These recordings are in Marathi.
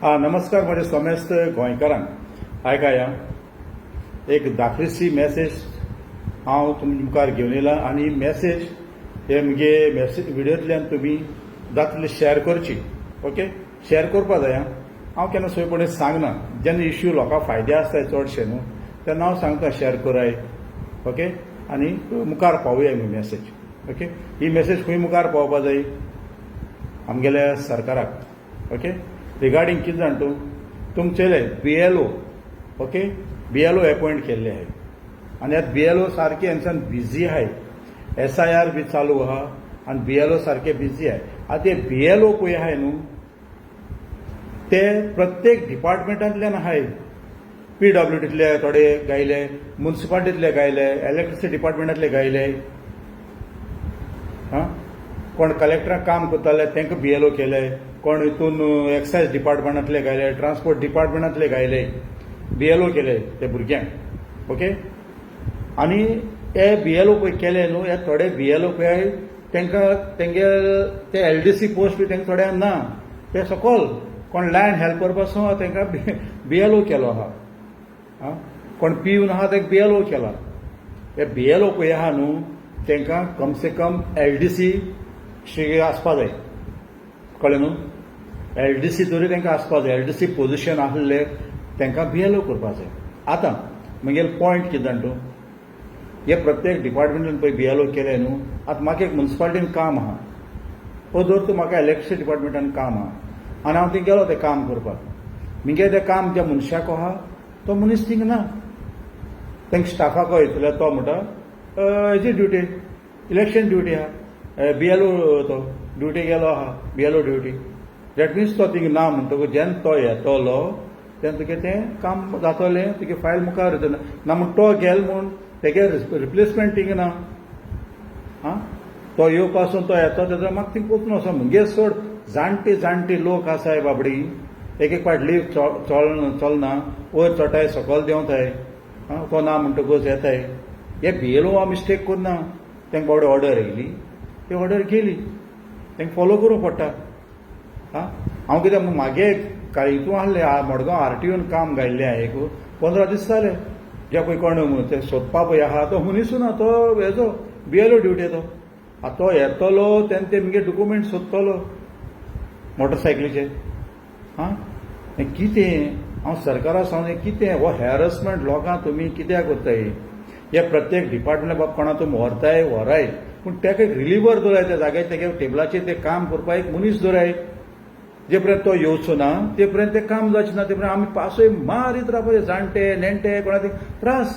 नमस्कार माझे समेस्त गोंयकारांक आयकाया एक धाकलीशी मेसेज हांव तुमचे मुखार घेवन येयलां आनी मेसेज हे म्हगे मेसेज व्हिडियोंतल्यान तुमी जाता तितले शेअर करची. ओके, शेअर करपा जाय. हांव केन्ना सोयपणी सांगना. जेन्ना इश्यू लोकांक फायदे आसताय चडशे न्हू तेन्ना हांव सांगता शेअर कराय. ओके, आनी मुखार पावुया ही मेसेज. ओके, ही मेसेज खंय मुखार पावपा जाय? आमगेल्या सरकाराक. ओके, रिगार्डिंग कितें जाण तूं तुमचेले BLO. ओके, BLO अपॉइंट केल्ले आहाय आनी ह्या BLO सारके हांगच्यान बिजी आहाय. SIR बी चालू आहा आनी BLO सारके बिजी आहाय. आतां ते BLO पळय आहाय न्हू ते प्रत्येक डिपार्टमेंटांतल्यान आहाय. PWDंतले थोडे गायले, म्युनिसिपालिटींतले गायले, इलेक्ट्रिसिटी डिपार्टमेंटांतले गायले. कोण कलेक्टराक काम करताले तांकां BLO केले, कोण हितून एक्सायज डिपार्टमेंटांतले गायले, ट्रान्सपोर्ट डिपार्टमेंटांतले गायले, BLO केले ते भुरग्यांक. ओके, आनी हे BLO पळय केले न्हू, हे थोडे BLO पळय तांकां तेंगे ते LDC पोस्ट बी तांकां थोड्यांक ना. ते सकयल कोण लँड हेल्पर पासून तांकां BLO केलो आहा. कोण पिवन आहा तांकां BLO केला. हे BLO पळय आहा न्हू तांकां कम से कम LDC आसपा जाय. कळ्ळें न्हू, LDC तरी तांकां आसपा जाय. LDC पोजिशन आसले तांकां BLO करपा जाय. आतां म्हगेलो पॉयंट कितें जाण तूं, हे प्रत्येक डिपार्टमेंटान पळय BLO केले न्हू. आतां म्हाका एक म्युनिसिपालिटीन काम आहा, हो धर तूं म्हाका इलेक्ट्रिसिटी डिपार्टमेंटान काम आहा आनी हांव थंय गेलो तें काम करपाक. म्हगे तें काम ज्या मनशाक आहा तो मनीस थिंग ना. तांकां स्टाफाक वयतले तो म्हणटा हेजी ड्युटी इलेक्शन ड्युटी आहा, BLO तो ड्युटी गेलो आहा, BLO ड्युटी. दॅट मिन्स तो थिंग ना म्हणटकूच जेन्ना तो येतलो तेन्ना तुगे तें काम जातलें, तुगे फायल मुखार येतलें. ना म्हण तो गेलो म्हूण तेगे रिप्लेसमेंट थिंग ना. तो येवपासून तो येतो तेजो म्हाका थिंग वचून वचो. म्हगे चड जाणटी लोक आसाय बाबडी, एक पाट लीव चलना, वयर चटाय सकयल देंवताय. तो ना म्हणटकूच येताय. हे BLO हांव मिस्टेक करना. तांकां बाबडे ऑर्डर येयली, ती ऑर्डर गेली, तांकां फॉलो करूंक पडटा. हांव कितें म्हागे हितून आहले मडगांव RTOन काम घायल्लें हांवें एक 15 दीस जाले. जे पळय कोण ते सोदपा पळय आहा तो मनीसूच ना, तो हेजो BLO ड्युटी तो. तो येतलो तेन्ना ते म्हगे डॉक्युमेंट सोदतलो मोटरसायकलीचे. कितें हांव सरकारा सांगलें कितें हो हॅरसमेंट लोकांक तुमी कित्याक करताय? हे प्रत्येक डिपार्टमेंट बाबा कोणा तुमी व्हराय पूण ताका एक रिलिव्हर दवराय त्या जाग्यार, तेगे टेबलाचेर ते काम करपाक एक मनीस दवराय. जे पर्यंत तो येवचो ना ते पर्यंत ते काम जावचें ना. ते पर्यंत आमी पासय मारीत रावपाचे. जाणटे नेणटे कोणाक त्रास.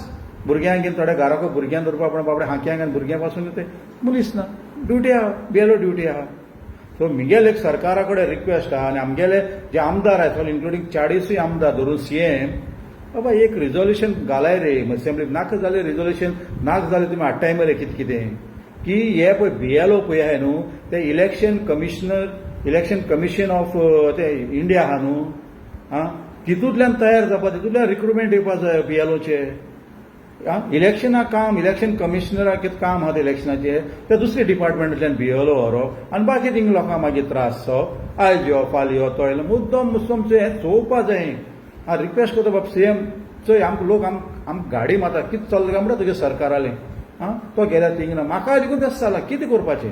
भुरग्यांक घेवन थोड्या घराको भुरग्यांक दवरपा पण बाबडे हांक्यांक आनी भुरग्यां पासून ते मनीस ना. ड्युटी आहा, BLO ड्युटी आहा. सो म्हगेले एक सरकारा कडेन रिक्वेस्ट आहा आनी आमगेले जे आमदार आसात इन्क्लुडींग 40 आमदार धरून CM बाबा एक रिजोल्युशन घालाय रे असेंब्लीक. नाका जालें रिजोल्युशन, नाका जालें तुमी हाडटाय मरे कितें की हे पळय BLO पळय आहाय न्हू ते इलेक्शन कमिशन ऑफ ते इंडिया आहा न्हू, तितूंतल्यान तयार जावपा, तितूंतल्यान रिक्रुटमेंट येवपा जाय BLOचे. इलेक्शना काम, इलेक्शन कमिशनराक कितें काम आहा इलेक्शनाचे ते दुसरे डिपार्टमेंटांतल्यान BLO व्हरप आनी बाकी थिंग लोकांक मागीर त्रास जावप. आयज यो फाल्यां यो तो येयलो मुद्दम हें चोवपा जाय. हांव रिक्वेस्ट करता बाबा CM चोय आमकां लोक आमकां गाडी मारता कितें चल्लां काय म्हणटा तुगे सरकारालें. तो गेल्यार थिंग ना. म्हाका देखून तें जाला कितें करपाचें.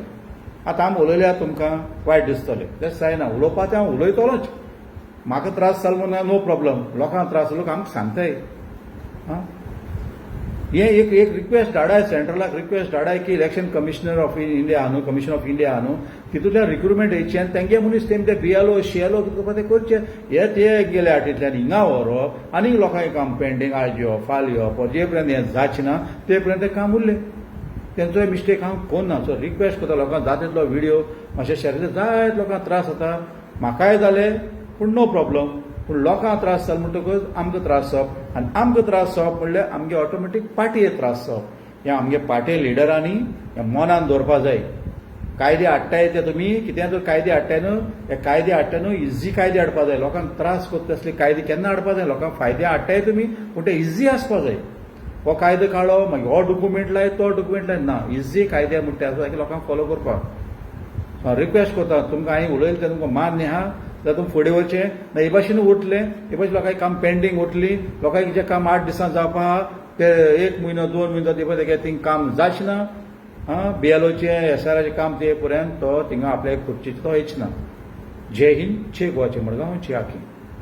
आतां आमी उलयल्यार तुमकां वायट दिसतलें, तें जायना. उलोवपा तें हांव उलयतलोच. म्हाका त्रास जालो म्हूण नो प्रॉब्लम, लोकांक त्रास जालो आमकां सांगताय. हे एक रिक्वेस्ट धाडाय, सेंट्रलाक रिक्वेस्ट धाडाय की इलेक्शन कमिशनर ऑफ इंडिया आहा न्हू, कमिशन ऑफ इंडिया आहा न्हू, तितूंतल्यान रिक्रुटमेंट येयची आनी तेंगे मनीस तें BLO CLO कितें करपा तें करचें. हे ते गेले आटींतल्यान हिंगा व्हरप आनी लोकांचें काम पेंडींग आयज यो फाल्यां यो जे पर्यंत हें जावचें ना ते पर्यंत तें काम उरलें. तेंचोय मिस्टेक हांव कोन्ना. सो रिक्वेस्ट करता लोकांक जाता तितलो व्हिडिओ मातशें शेअर करता. जायत लोकांक त्रास जाता, म्हाकाय जाले पूण नो प्रॉब्लम. पूण लोकांक त्रास जालो म्हणटकूच आमकां त्रास जावप आनी आमकां त्रास जावप म्हणल्यार आमगे ऑटोमॅटीक पार्टीये त्रास जावप. हें आमगे पार्टी लिडरांनी हें मनान दवरपा जाय. कायदे हाडटाय ते तुमी कितें जर कायदे हाडटाय न्हू, हे कायदे हाडटा न्हू इजी कायदे हाडपा जाय. लोकांक त्रास करता तसले कायदे केन्ना हाडपा जाय. लोकांक फायदे हाडटाय तुमी पूण ते इजी आसपा जाय. हो कायदो काडलो मागीर हो डॉक्युमेंट लाय तो डॉक्युमेंट लाय ना. इजी कायदे म्हणटा ते आसा की लोकांक फॉलो करपाक. रिक्वेस्ट करता तुमकां हांवें उलयलें तें तुमकां मान्य आहा. जाल्यार तुमी फुडें वचचें ना हे भाशेन उरतलें हे भाशेन लोकांची काम पेंडींग उरतली लोकांक जें काम 8 दिसां जावपा आहा तें 1 म्हयनो 2 म्हयनो तें थिंग काम जावचें ना बीएलओचें एसआरआचें काम ते पर्यंत तो थिंगा आपल्या खुर्चेचेर तो येचना जय हिंद जय गोवाचें मडगांव जय आखी